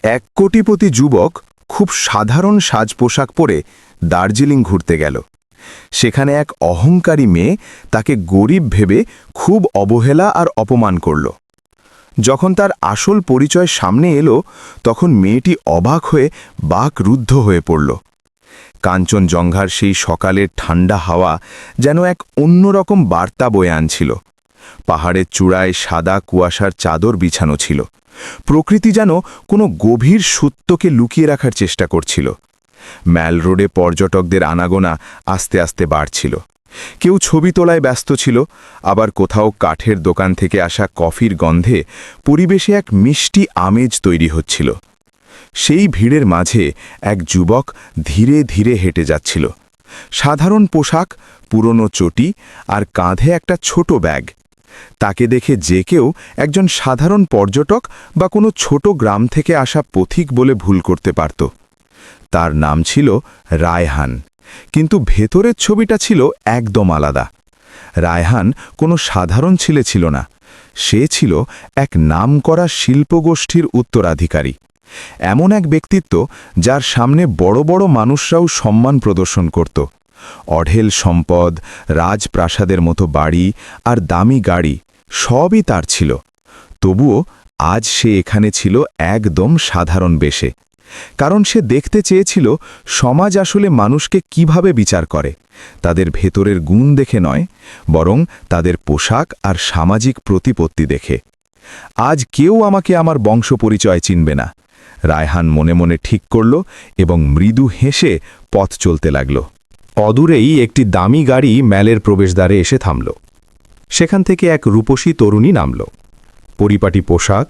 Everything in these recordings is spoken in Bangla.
এক কোটিপতি যুবক খুব সাধারণ সাজ পোশাক পরে দার্জিলিং ঘুরতে গেল। সেখানে এক অহংকারী মেয়ে তাকে গরিব ভেবে খুব অবহেলা আর অপমান করল। যখন তার আসল পরিচয় সামনে এলো তখন মেয়েটি অবাক হয়ে বাকরুদ্ধ হয়ে পড়ল। কাঞ্চনজঙ্ঘার সেই সকালের ঠান্ডা হাওয়া যেন এক অন্যরকম বার্তা বয়ে আনছিল। পাহাড়ের চূড়ায় সাদা কুয়াশার চাদর বিছানো ছিল। প্রকৃতি যেন কোনো গভীর সত্যকে লুকিয়ে রাখার চেষ্টা করছিল। ম্যাল রোডে পর্যটকদের আনাগোনা আস্তে আস্তে বাড়ছিল। কেউ ছবি তোলায় ব্যস্ত ছিল, আবার কোথাও কাঠের দোকান থেকে আসা কফির গন্ধে পরিবেশে এক মিষ্টি আমেজ তৈরি হচ্ছিল। সেই ভিড়ের মাঝে এক যুবক ধীরে ধীরে হেঁটে যাচ্ছিল। সাধারণ পোশাক, পুরনো চটি আর কাঁধে একটা ছোট ব্যাগ। তাকে দেখে যে কেউ একজন সাধারণ পর্যটক বা কোনো ছোট গ্রাম থেকে আসা পথিক বলে ভুল করতে পারত। তার নাম ছিল রায়হান, কিন্তু ভেতরের ছবিটা ছিল একদম আলাদা। রায়হান কোনো সাধারণ ছেলে ছিল না, সে ছিল এক নামকরা শিল্পগোষ্ঠীর উত্তরাধিকারী। এমন এক ব্যক্তিত্ব যার সামনে বড় বড় মানুষরাও সম্মান প্রদর্শন করত। অঢেল সম্পদ, রাজপ্রাসাদের মতো বাড়ি আর দামি গাড়ি সবই তার ছিল। তবুও আজ সে এখানে ছিল একদম সাধারণ বেশে। কারণ সে দেখতে চেয়েছিল সমাজ আসলে মানুষকে কিভাবে বিচার করে, তাদের ভেতরের গুণ দেখে নয়, বরং তাদের পোশাক আর সামাজিক প্রতিপত্তি দেখে। আজ কেউ আমাকে আমার বংশ পরিচয় চিনবে না, রায়হান মনে মনে ঠিক করল এবং মৃদু হেসে পথ চলতে লাগল। অদূরেই একটি দামি গাড়ি ম্যালের প্রবেশদ্বারে এসে থামল। সেখান থেকে এক রূপসী তরুণী নামল। পরিপাটি পোশাক,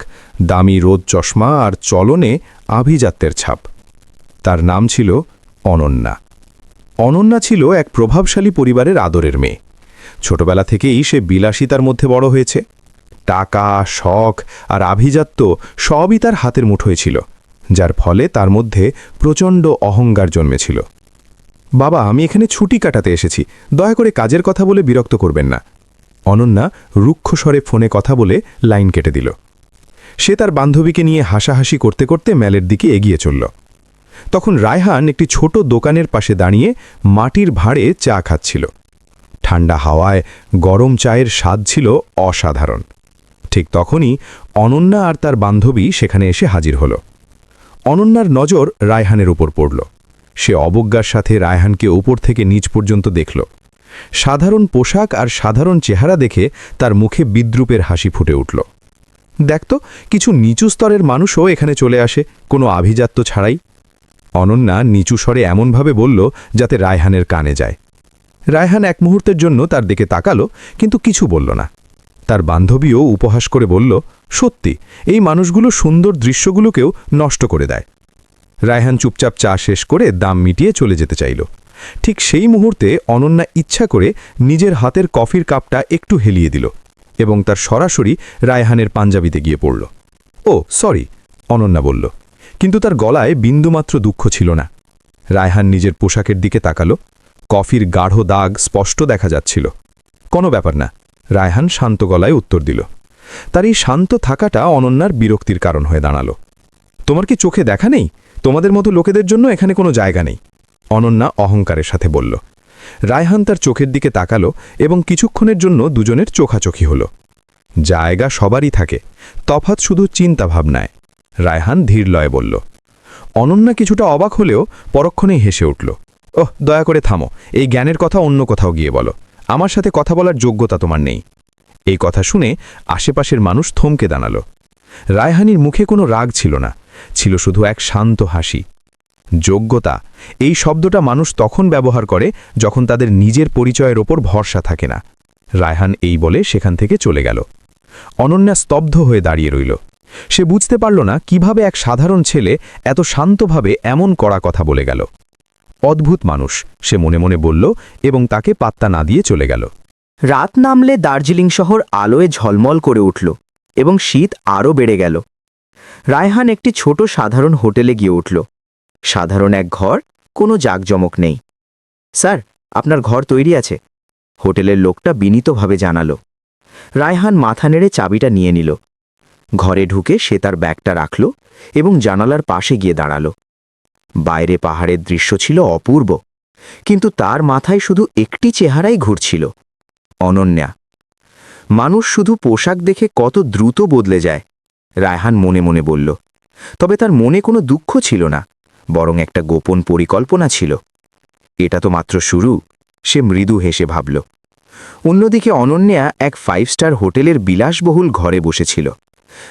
দামি রোদ চশমা আর চলনে আভিজাত্যের ছাপ। তার নাম ছিল অনন্যা। অনন্যা ছিল এক প্রভাবশালী পরিবারের আদরের মেয়ে। ছোটবেলা থেকেই সে বিলাসিতার মধ্যে বড় হয়েছে। টাকা, শখ আর আভিজাত্য সবই তার হাতের মুঠোয় ছিল, যার ফলে তার মধ্যে প্রচণ্ড অহংকার জন্মেছিল। বাবা, আমি এখানে ছুটি কাটাতে এসেছি, দয়া করে কাজের কথা বলে বিরক্ত করবেন না। অনন্যা রুক্ষ স্বরে ফোনে কথা বলে লাইন কেটে দিল। সে তার বান্ধবীকে নিয়ে হাসাহাসি করতে করতে ম্যালের দিকে এগিয়ে চলল। তখন রায়হান একটি ছোট দোকানের পাশে দাঁড়িয়ে মাটির ভাঁড়ে চা খাচ্ছিল। ঠান্ডা হাওয়ায় গরম চায়ের স্বাদ ছিল অসাধারণ। ঠিক তখনই অনন্যা আর তার বান্ধবী সেখানে এসে হাজির হল। অনন্যার নজর রায়হানের উপর পড়ল। সে অবজ্ঞার সাথে রায়হানকে উপর থেকে নিচ পর্যন্ত দেখল। সাধারণ পোশাক আর সাধারণ চেহারা দেখে তার মুখে বিদ্রুপের হাসি ফুটে উঠল। দেখতো, কিছু নিচু স্তরের মানুষও এখানে চলে আসে কোনো আভিজাত্য ছাড়াই। অনন্যা নিচু স্বরে এমনভাবে বলল যাতে রায়হানের কানে যায়। রায়হান এক মুহূর্তের জন্য তার দিকে তাকালো, কিন্তু কিছু বলল না। তার বান্ধবীও উপহাস করে বলল, সত্যি, এই মানুষগুলো সুন্দর দৃশ্যগুলোকেও নষ্ট করে দেয়। রায়হান চুপচাপ চা শেষ করে দাম মিটিয়ে চলে যেতে চাইল। ঠিক সেই মুহূর্তে অনন্যা ইচ্ছা করে নিজের হাতের কফির কাপটা একটু হেলিয়ে দিল এবং তার সরাসরি রায়হানের পাঞ্জাবিতে গিয়ে পড়ল। ও সরি, অনন্যা বলল, কিন্তু তার গলায় বিন্দুমাত্র দুঃখ ছিল না। রায়হান নিজের পোশাকের দিকে তাকালো। কফির গাঢ় দাগ স্পষ্ট দেখা যাচ্ছিল। কোনো ব্যাপার না, রায়হান শান্ত গলায় উত্তর দিল। তার এই শান্ত থাকাটা অনন্যার বিরক্তির কারণ হয়ে দাঁড়াল। তোমার কি চোখে দেখা নেই? তোমাদের মতো লোকেদের জন্য এখানে কোনো জায়গা নেই, অনন্যা অহংকারের সাথে বলল। রায়হান তার চোখের দিকে তাকালো এবং কিছুক্ষণের জন্য দুজনের চোখাচোখি হল। জায়গা সবারই থাকে, তফাৎ শুধু চিন্তা ভাবনায়, রায়হান ধীর লয়ে বলল। অনন্যা কিছুটা অবাক হলেও পরক্ষণেই হেসে উঠল। ওহ, দয়া করে থামো, এই জ্ঞানের কথা অন্য কোথাও গিয়ে বলো, আমার সাথে কথা বলার যোগ্যতা তোমার নেই। এই কথা শুনে আশেপাশের মানুষ থমকে দাঁড়াল। রায়হানির মুখে কোনো রাগ ছিল না, ছিল শুধু এক শান্ত হাসি। যোগ্যতা, এই শব্দটা মানুষ তখন ব্যবহার করে যখন তাদের নিজের পরিচয়ের ওপর ভরসা থাকে না। রায়হান এই বলে সেখান থেকে চলে গেল। অনন্যা স্তব্ধ হয়ে দাঁড়িয়ে রইল। সে বুঝতে পারল না কিভাবে এক সাধারণ ছেলে এত শান্তভাবে এমন কড়া কথা বলে গেল। অদ্ভুত মানুষ, সে মনে মনে বলল এবং তাকে পাত্তা না দিয়ে চলে গেল। রাত নামলে দার্জিলিং শহর আলোয় ঝলমল করে উঠল এবং শীত আরও বেড়ে গেল। রায়হান একটি ছোট সাধারণ হোটেলে গিয়ে উঠল। সাধারণ এক ঘর, কোনো জাঁকজমক নেই। স্যার, আপনার ঘর তৈরি আছে, হোটেলের লোকটা বিনীতভাবে জানালো। রায়হান মাথা নেড়ে চাবিটা নিয়ে নিল। ঘরে ঢুকে সে তার ব্যাগটা রাখল এবং জানালার পাশে গিয়ে দাঁড়াল। বাইরে পাহাড়ের দৃশ্য ছিল অপূর্ব, কিন্তু তার মাথায় শুধু একটি চেহারাই ঘুরছিল, অনন্যা। মানুষ শুধু পোশাক দেখে কত দ্রুত বদলে যায়, রায়হান মনে মনে বলল। তবে তার মনে কোনো দুঃখ ছিল না, বরং একটা গোপন পরিকল্পনা ছিল। এটা তো মাত্র শুরু, সে মৃদু হেসে ভাবল। অন্যদিকে অনন্যা এক 5 স্টার হোটেলের বিলাসবহুল ঘরে বসেছিল।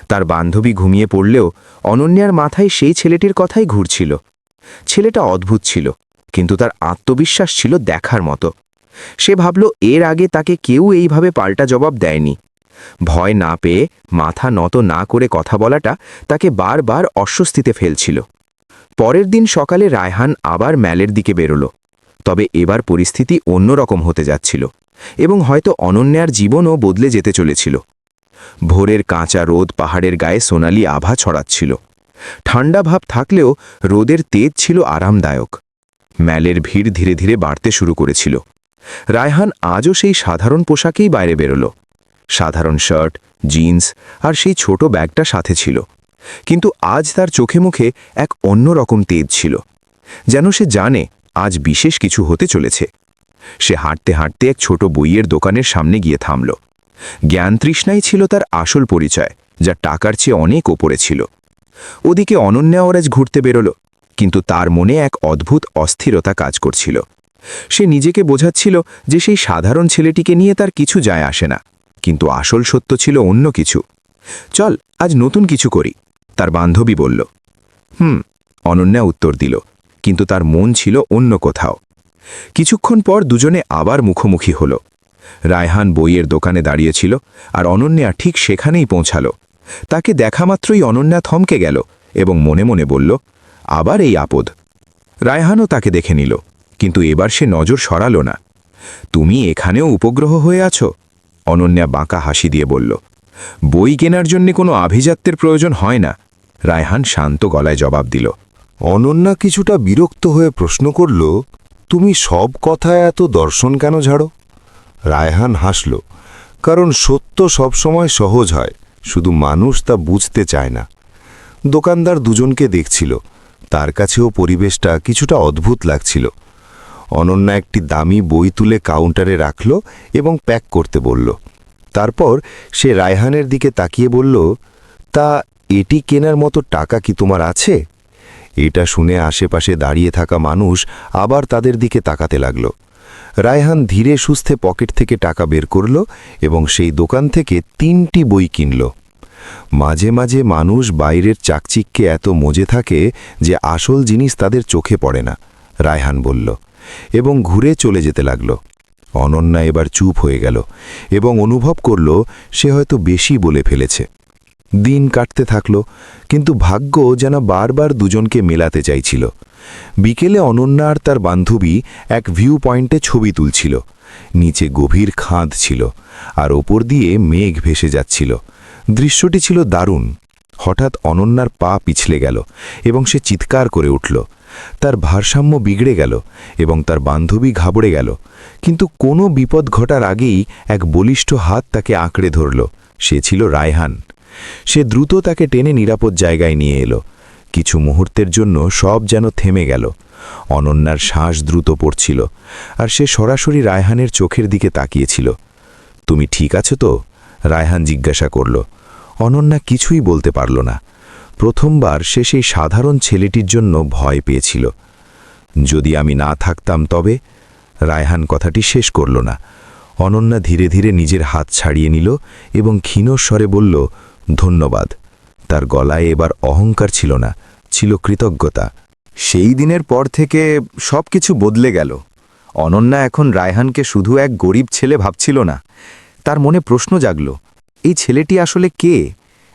তার বান্ধবী ঘুমিয়ে পড়লেও অনন্যার মাথায় সেই ছেলেটির কথাই ঘুরছিল। ছেলেটা অদ্ভুত ছিল, কিন্তু তার আত্মবিশ্বাস ছিল দেখার মতো। সে ভাবল এর আগে তাকে কেউ এইভাবে পাল্টা জবাব দেয়নি। ভয় না পেয়ে মাথা নত না করে কথা বলাটা তাকে বারবার অস্বস্তিতে ফেলছিল। পরের দিন সকালে রায়হান আবার ম্যালের দিকে বেরোল। তবে এবার পরিস্থিতি অন্যরকম হতে যাচ্ছিল এবং হয়তো অনন্যার জীবনও বদলে যেতে চলেছিল। ভোরের কাঁচা রোদ পাহাড়ের গায়ে সোনালি আভা ছড়াচ্ছিল। ঠান্ডা ভাব থাকলেও রোদের তেজ ছিল আরামদায়ক। ম্যালের ভিড় ধীরে ধীরে বাড়তে শুরু করেছিল। রায়হান আজও সেই সাধারণ পোশাকেই বাইরে বেরোল। সাধারণ শার্ট, জিন্স আর সেই ছোট ব্যাগটা সাথে ছিল। কিন্তু আজ তার চোখে মুখে এক অন্যরকম তেজ ছিল, যেন সে জানে আজ বিশেষ কিছু হতে চলেছে। সে হাঁটতে হাঁটতে এক ছোট বইয়ের দোকানের সামনে গিয়ে থামল। জ্ঞানতৃষ্ণাই ছিল তার আসল পরিচয়, যা টাকার চেয়ে অনেক ওপরে ছিল। ওদিকে অনন্যা ওরাজ ঘুরতে বেরোল, কিন্তু তার মনে এক অদ্ভুত অস্থিরতা কাজ করছিল। সে নিজেকে বোঝাচ্ছিল যে সেই সাধারণ ছেলেটিকে নিয়ে তার কিছু যায় আসে না, কিন্তু আসল সত্য ছিল অন্য কিছু। চল, আজ নতুন কিছু করি, তার বান্ধবী বলল। অনন্যা উত্তর দিল, কিন্তু তার মন ছিল অন্য কোথাও। কিছুক্ষণ পর দুজনে আবার মুখোমুখি হল। রায়হান বইয়ের দোকানে দাঁড়িয়েছিল আর অনন্যা ঠিক সেখানেই পৌঁছাল। তাকে দেখামাত্রই অনন্যা থমকে গেল এবং মনে মনে বলল, আবার এই আপদ। রায়হানও তাকে দেখে নিল, কিন্তু এবার সে নজর সরাল না। তুমি এখানেও উপগ্রহ হয়ে আছো? অনন্যা বাঁকা হাসি দিয়ে বলল। বই কেনার জন্য কোনো আভিজাত্যের প্রয়োজন হয় না, রায়হান শান্ত গলায় জবাব দিল। অনন্যা কিছুটা বিরক্ত হয়ে প্রশ্ন করল, তুমি সব কথায় এত দর্শন কেন ঝাড়ো? রায়হান হাসল, কারণ সত্য সবসময় সহজ হয়, শুধু মানুষ তা বুঝতে চায় না। দোকানদার দুজনকে দেখছিল, তার কাছেও পরিবেশটা কিছুটা অদ্ভুত লাগছিল। অনন্যা একটি দামি বই তুলে কাউন্টারে রাখল এবং প্যাক করতে বলল। তারপর সে রায়হানের দিকে তাকিয়ে বলল, তা এটি কেনার মতো টাকা কি তোমার আছে? এটা শুনে আশেপাশে দাঁড়িয়ে থাকা মানুষ আবার তাদের দিকে তাকাতে লাগল। রায়হান ধীরে সুস্থে পকেট থেকে টাকা বের করল এবং সেই দোকান থেকে 3টি বই কিনল। মাঝে মাঝে মানুষ বাইরের চাকচিক্যে এত মজে থাকে যে আসল জিনিস তাদের চোখে পড়ে না, রায়হান বলল, এবং ঘুরে চলে যেতে লাগল। অনন্যা এবার চুপ হয়ে গেল এবং অনুভব করল সে হয়তো বেশি বলে ফেলেছে। দিন কাটতে থাকল, কিন্তু ভাগ্য যেন বারবার দুজনকে মেলাতে চাইছিল। বিকেলে অনন্যা আর তার বান্ধবী এক ভিউ পয়েন্টে ছবি তুলছিল। নিচে গভীর খাদ ছিল আর ওপর দিয়ে মেঘ ভেসে যাচ্ছিল। দৃশ্যটি ছিল দারুণ। হঠাৎ অনন্যার পা পিছলে গেল এবং সে চিৎকার করে উঠল। তার ভারসাম্য বিগড়ে গেল এবং তার বান্ধবী ঘাবড়ে গেল, কিন্তু কোনো বিপদ ঘটার আগেই এক বলিষ্ঠ হাত তাকে আঁকড়ে ধরল। সে ছিল রায়হান। সে দ্রুত তাকে টেনে নিরাপদ জায়গায় নিয়ে এলো। কিছু মুহূর্তের জন্য সব যেন থেমে গেল। অনন্যার শ্বাস দ্রুত পড়ছিল আর সে সরাসরি রায়হানের চোখের দিকে তাকিয়েছিল। তুমি ঠিক আছো তো? রায়হান জিজ্ঞাসা করল। অনন্যা কিছুই বলতে পারল না। প্রথমবার সে সেই সাধারণ ছেলেটির জন্য ভয় পেয়েছিল। যদি আমি না থাকতাম তবে? রায়হান কথাটি শেষ করল না। অনন্যা ধীরে ধীরে নিজের হাত ছাড়িয়ে নিল এবং ক্ষীণ স্বরে বলল, ধন্যবাদ। তার গলায় এবার অহংকার ছিল না, ছিল কৃতজ্ঞতা। সেই দিনের পর থেকে সব কিছু বদলে গেল। অনন্যা এখন রায়হানকে শুধু এক গরিব ছেলে ভাবছিল না। তার মনে প্রশ্ন জাগল, এই ছেলেটি আসলে কে?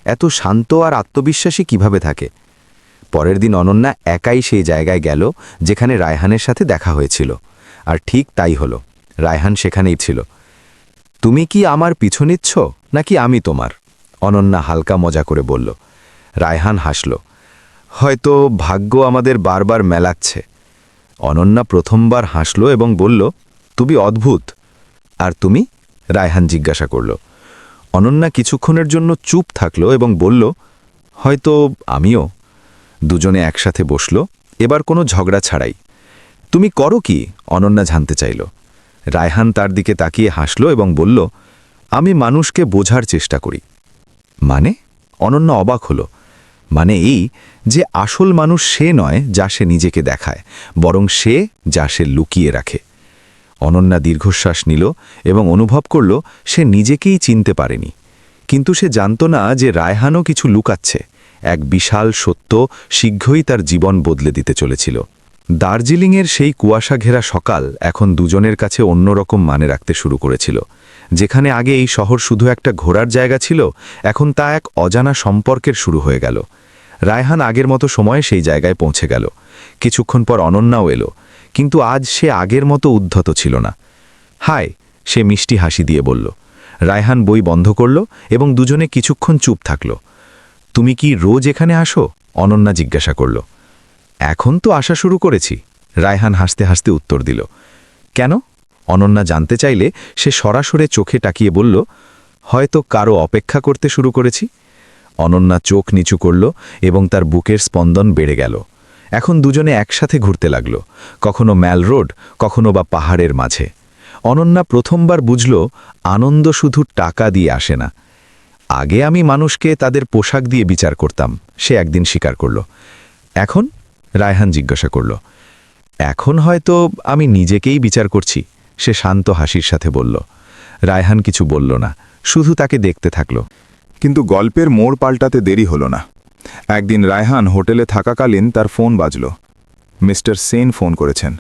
এত শান্ত আর আত্মবিশ্বাসী কিভাবে থাকে? পরের দিন অনন্যা একাই সেই জায়গায় গেল যেখানে রায়হানের সাথে দেখা হয়েছিল। আর ঠিক তাই হলো, রায়হান সেখানেই ছিল। তুমি কি আমার পিছু নিচ্ছ নাকি আমি তোমার? অনন্যা হালকা মজা করে বলল। রায়হান হাসল। হয়তো ভাগ্য আমাদের বারবার মেলাচ্ছে। অনন্যা প্রথমবার হাসল এবং বলল, তুমি অদ্ভুত। আর তুমি? রায়হান জিজ্ঞাসা করল। অনন্যা কিছুক্ষণের জন্য চুপ থাকল এবং বলল, হয়তো আমিও। দুজনে একসাথে বসল, এবার কোনো ঝগড়া ছাড়াই। তুমি করো কি? অনন্যা জানতে চাইল। রায়হান তার দিকে তাকিয়ে হাসল এবং বলল, আমি মানুষকে বোঝার চেষ্টা করি। মানে? অনন্যা অবাক হল। মানে এই যে আসল মানুষ সে নয় যা সে নিজেকে দেখায়, বরং সে যা সে লুকিয়ে রাখে। অনন্যা দীর্ঘশ্বাস নিল এবং অনুভব করল সে নিজেকেই চিনতে পারেনি। কিন্তু সে জানত না যে রায়হানও কিছু লুকাচ্ছে। এক বিশাল সত্য শীঘ্রই তার জীবন বদলে দিতে চলেছিল। দার্জিলিংয়ের সেই কুয়াশা ঘেরা সকাল এখন দুজনের কাছে অন্যরকম মানে রাখতে শুরু করেছিল। যেখানে আগে এই শহর শুধু একটা ঘোরার জায়গা ছিল, এখন তা এক অজানা সম্পর্কের শুরু হয়ে গেল। রায়হান আগের মতো সময়ে সেই জায়গায় পৌঁছে গেল। কিছুক্ষণ পর অনন্যাও এলো, কিন্তু আজ সে আগের মতো উদ্ধত ছিল না। হায়, সে মিষ্টি হাসি দিয়ে বলল। রায়হান বই বন্ধ করল এবং দুজনে কিছুক্ষণ চুপ থাকল। তুমি কি রোজ এখানে আসো? অনন্যা জিজ্ঞাসা করল। এখন তো আসা শুরু করেছি, রায়হান হাসতে হাসতে উত্তর দিল। কেন? অনন্যা জানতে চাইলে সে সরাসরি চোখে তাকিয়ে বলল, হয়তো কারো অপেক্ষা করতে শুরু করেছি। অনন্যা চোখ নিচু করল এবং তার বুকের স্পন্দন বেড়ে গেল। এখন দুজনে একসাথে ঘুরতে লাগল, কখনো ম্যাল রোড, কখনো বা পাহাড়ের মাঝে। অনন্যা প্রথমবার বুঝল আনন্দ শুধু টাকা দিয়ে আসে না। আগে আমি মানুষকে তাদের পোশাক দিয়ে বিচার করতাম, সে একদিন স্বীকার করল। এখন? রায়হান জিজ্ঞাসা করল। এখন হয়তো আমি নিজেকেই বিচার করছি, সে শান্ত হাসির সাথে বলল। রায়হান কিছু বলল না, শুধু তাকে দেখতে থাকল। কিন্তু গল্পের মোড় পাল্টাতে দেরি হলো না। একদিন রায়হান হোটেলে থাকাকালীন তার ফোন বাজল। মিস্টার সেন ফোন করেছেন।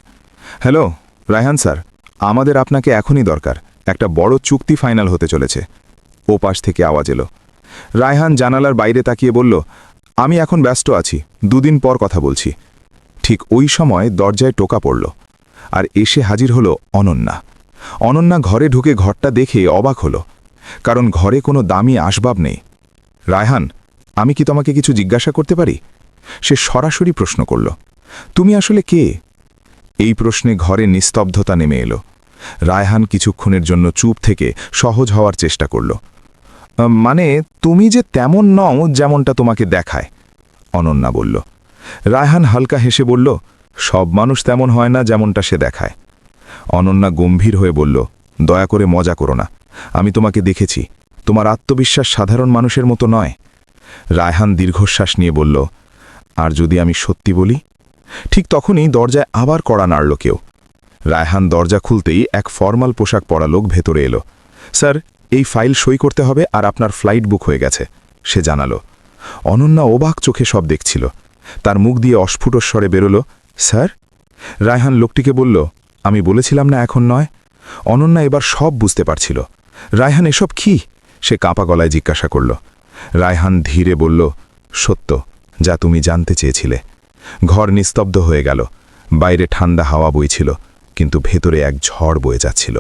হ্যালো রায়হান স্যার, আমাদের আপনাকে এখনই দরকার, একটা বড় চুক্তি ফাইনাল হতে চলেছে। ও পাশ থেকে আওয়াজ এলো। রায়হান জানালার বাইরে তাকিয়ে বলল, আমি এখন ব্যস্ত আছি, 2 দিন পর কথা বলছি। ঠিক ওই সময় দরজায় টোকা পড়ল, আর এসে হাজির হলো অনন্যা। অনন্যা ঘরে ঢুকে ঘরটা দেখে অবাক হলো, কারণ ঘরে কোনো দামি আসবাব নেই। রায়হান, আমি কি তোমাকে কিছু জিজ্ঞাসা করতে পারি? সে সরাসরি প্রশ্ন করল। তুমি আসলে কে? এই প্রশ্নে ঘরে নিস্তব্ধতা নেমে এলো। রায়হান কিছুক্ষণের জন্য চুপ থেকে সহজ হওয়ার চেষ্টা করল। মানে তুমি যে তেমন নও যেমনটা তোমাকে দেখায়, অনন্যা বলল। রায়হান হালকা হেসে বলল, সব মানুষ তেমন হয় না যেমনটা সে দেখায়। অনন্যা গম্ভীর হয়ে বলল, দয়া করে মজা করো না, আমি তোমাকে দেখেছি, তোমার আত্মবিশ্বাস সাধারণ মানুষের মতো নয়। রায়হান দীর্ঘশ্বাস নিয়ে বলল, আর যদি আমি সত্যি বলি? ঠিক তখনই দরজায় আবার কড়া নাড়ল কেউ। রায়হান দরজা খুলতেই এক ফর্মাল পোশাক পরা লোক ভেতরে এলো। স্যার, এই ফাইল সই করতে হবে আর আপনার ফ্লাইট বুক হয়ে গেছে, সে জানালো। অনন্যা অবাক চোখে সব দেখছিল। তার মুখ দিয়ে অস্ফুট স্বরে বেরোল, স্যার? রায়হান লোকটিকে বলল, আমি বলেছিলাম না এখন নয়। অনন্যা এবার সব বুঝতে পারছিল। রায়হান, এসব কি? সে কাঁপা গলায় জিজ্ঞাসা করল। রায়হান ধীরে বলল, সত্য, যা তুমি জানতে চেয়েছিলে। ঘর নিস্তব্ধ হয়ে গেল। বাইরে ঠান্ডা হাওয়া বইছিল, কিন্তু ভেতরে এক ঝড় বয়ে যাচ্ছিল।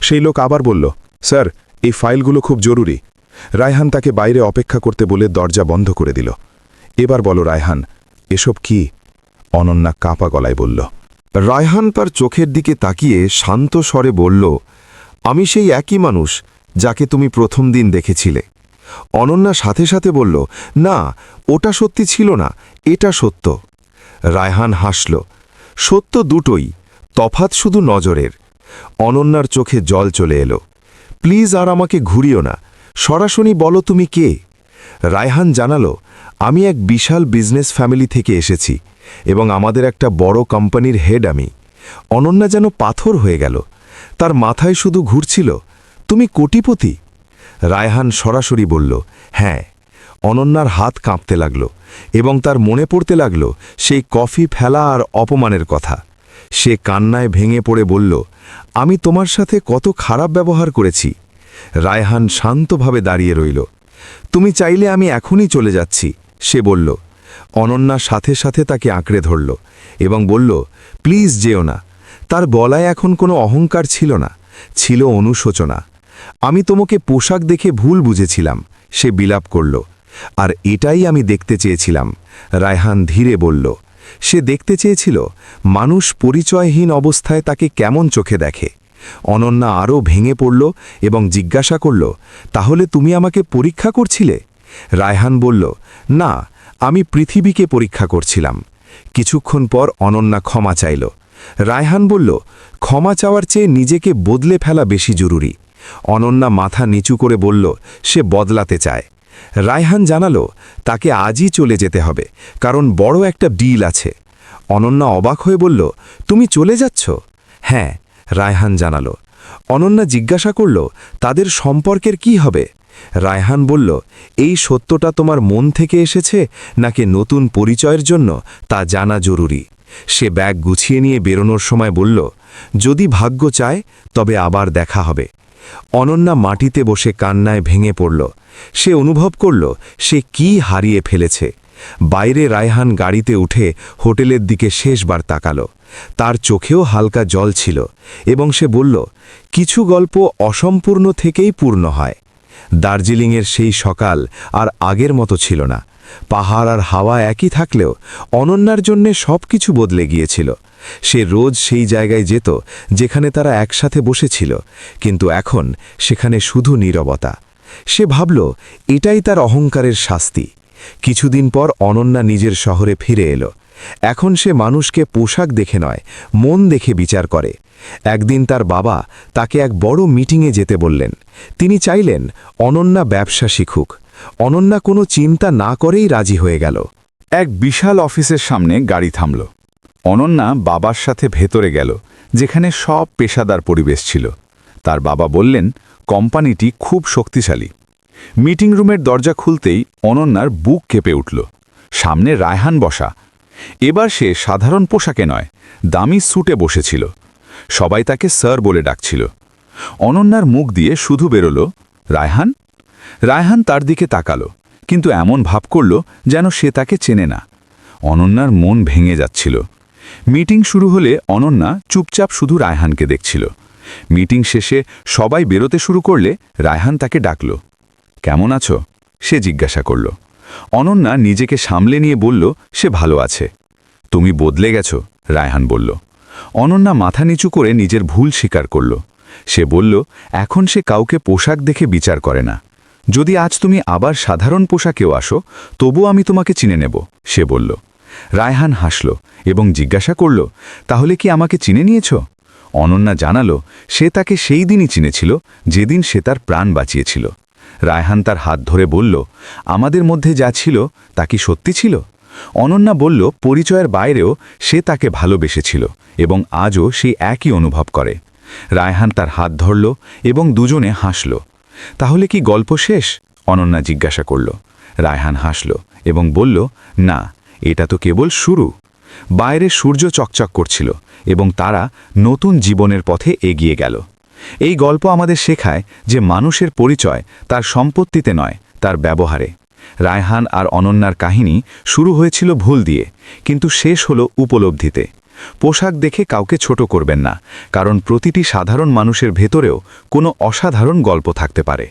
সেই লোক আবার বলল, স্যার, এই ফাইলগুলো খুব জরুরি। রায়হান তাকে বাইরে অপেক্ষা করতে বলে দরজা বন্ধ করে দিল। এবার বলো রায়হান, এসব কি? অনন্যা কাঁপা গলায় বলল। রায়হান তার চোখের দিকে তাকিয়ে শান্ত স্বরে বলল, আমি সেই একই মানুষ যাকে তুমি প্রথম দিন দেখেছিলে। অনন্যা সাথে সাথে বলল, না, ওটা সত্যি ছিল না, এটা সত্য। রায়হান হাসল। সত্য দুটোই, তফাৎ শুধু নজরের। অনন্যার চোখে জল চলে এলো। প্লিজ আর আমাকে ঘুরিও না, সরাসরি বলো তুমি কে। রায়হান জানালো, আমি এক বিশাল বিজনেস ফ্যামিলি থেকে এসেছি এবং আমাদের একটা বড় কোম্পানির হেড আমি। অনন্যা যেন পাথর হয়ে গেল। তার মাথায় শুধু ঘুরছিল, তুমি কোটিপতি? রায়হান সরাসরি বলল, হ্যাঁ। অনন্যার হাত কাঁপতে লাগল এবং তার মনে পড়তে লাগল সেই কফি ফেলা আর অপমানের কথা। সে কান্নায় ভেঙে পড়ে বলল, আমি তোমার সাথে কত খারাপ ব্যবহার করেছি। রায়হান শান্তভাবে দাঁড়িয়ে রইল। তুমি চাইলে আমি এখনই চলে যাচ্ছি, সে বলল। অনন্যা সাথে সাথে তাকে আঁকড়ে ধরল এবং বলল, প্লিজ যেও না। তার গলায় এখন কোনো অহংকার ছিল না, ছিল অনুশোচনা। আমি তোমাকে পোশাক দেখে ভুল বুঝেছিলাম, সে বিলাপ করল। আর এটাই আমি দেখতে চেয়েছিলাম, রায়হান ধীরে বলল। সে দেখতে চেয়েছিল মানুষ পরিচয়হীন অবস্থায় তাকে কেমন চোখে দেখে। অনন্যা আরও ভেঙে পড়ল এবং জিজ্ঞাসা করল, তাহলে তুমি আমাকে পরীক্ষা করছিলে? রায়হান বলল, না, আমি পৃথিবীকে পরীক্ষা করছিলাম। কিছুক্ষণ পর অনন্যা ক্ষমা চাইল। রায়হান বলল, ক্ষমা চাওয়ার চেয়ে নিজেকে বদলে ফেলা বেশি জরুরি। অনন্যা মাথা নিচু করে বলল, সে বদলাতে চায়। রায়হান জানালো, তাকে আজই চলে যেতে হবে, কারণ বড় একটা ডিল আছে। অনন্যা অবাক হয়ে বলল, তুমি চলে যাচ্ছ? হ্যাঁ, রায়হান জানালো। অনন্যা জিজ্ঞাসা করল, তাদের সম্পর্কের কি হবে? রায়হান বলল, এই সত্যটা তোমার মন থেকে এসেছে নাকি নতুন পরিচয়ের জন্য তা জানা জরুরি। সে ব্যাগ গুছিয়ে নিয়ে বেরোনোর সময় বলল, যদি ভাগ্য চায় তবে আবার দেখা হবে। অনন্যা মাটিতে বসে কান্নায় ভেঙে পড়ল। সে অনুভব করল সে কি হারিয়ে ফেলেছে। বাইরে রায়হান গাড়িতে উঠে হোটেলের দিকে শেষবার তাকালো। তার চোখেও হালকা জল ছিল এবং সে বলল, কিছু গল্প অসম্পূর্ণ থেকেই পূর্ণ হয়। দার্জিলিংয়ের সেই সকাল আর আগের মতো ছিল না। পাহাড় আর হাওয়া একই থাকলেও অনন্যার জন্যে সব কিছু বদলে গিয়েছিল। সে রোজ সেই জায়গায় যেত যেখানে তারা একসাথে বসেছিল, কিন্তু এখন সেখানে শুধু নীরবতা। সে ভাবল, এটাই তার অহংকারের শাস্তি। কিছুদিন পর অনন্যা নিজের শহরে ফিরে এলো। এখন সে মানুষকে পোশাক দেখে নয়, মন দেখে বিচার করে। একদিন তার বাবা তাকে এক বড় মিটিংয়ে যেতে বললেন। তিনি চাইলেন অনন্যা ব্যবসা শিখুক। অনন্যা কোনো চিন্তা না করেই রাজি হয়ে গেল। এক বিশাল অফিসের সামনে গাড়ি থামল। অনন্যা বাবার সাথে ভেতরে গেল, যেখানে সব পেশাদার পরিবেশ ছিল। তার বাবা বললেন, কোম্পানিটি খুব শক্তিশালী। মিটিং রুমের দরজা খুলতেই অনন্যার বুক কেঁপে উঠল। সামনে রায়হান বসা। এবার সে সাধারণ পোশাকে নয়, দামি স্যুটে বসেছিল। সবাই তাকে স্যার বলে ডাকছিল। অনন্যার মুখ দিয়ে শুধু বেরোল, রায়হান। রায়হান তার দিকে তাকালো, কিন্তু এমন ভাব করল যেন সে তাকে চেনে না। অনন্যার মন ভেঙে যাচ্ছিল। মিটিং শুরু হলে অনন্যা চুপচাপ শুধু রায়হানকে দেখছিল। মিটিং শেষে সবাই বেরোতে শুরু করলে রায়হান তাকে ডাকল। কেমন আছো? সে জিজ্ঞাসা করল। অনন্যা নিজেকে সামলে নিয়ে বলল, সে ভালো আছে। তুমি বদলে গেছ, রায়হান বলল। অনন্যা মাথা নিচু করে নিজের ভুল স্বীকার করল। সে বলল, এখন সে কাউকে পোশাক দেখে বিচার করে না। যদি আজ তুমি আবার সাধারণ পোশাকেও আসো, তবু আমি তোমাকে চিনে নেব, সে বলল। রায়হান হাসল এবং জিজ্ঞাসা করল, তাহলে কি আমাকে চিনে নিয়েছ? অনন্যা জানালো, সে তাকে সেই দিনই চিনেছিল যেদিন সে তার প্রাণ বাঁচিয়েছিল। রায়হান তার হাত ধরে বলল, আমাদের মধ্যে যা ছিল তা কি সত্যি ছিল? অনন্যা বলল, পরিচয়ের বাইরেও সে তাকে ভালোবেসেছিল এবং আজও সেই একই অনুভব করে। রায়হান তার হাত ধরল এবং দুজনে হাসল। তাহলে কি গল্প শেষ? অনন্যা জিজ্ঞাসা করল। রায়হান হাসল এবং বলল, না, এটা তো কেবল শুরু। বাইরে সূর্য চকচক করছিল এবং তারা নতুন জীবনের পথে এগিয়ে গেল। এই গল্প আমাদের শেখায় যে মানুষের পরিচয় তার সম্পত্তিতে নয়, তার ব্যবহারে। রায়হান আর অনন্যার কাহিনী শুরু হয়েছিল ভুল দিয়ে, কিন্তু শেষ হলো উপলব্ধিতে। পোশাক দেখে কাউকে ছোট করবেন না, কারণ প্রতিটি সাধারণ মানুষের ভেতরেও কোনো অসাধারণ গল্প থাকতে পারে।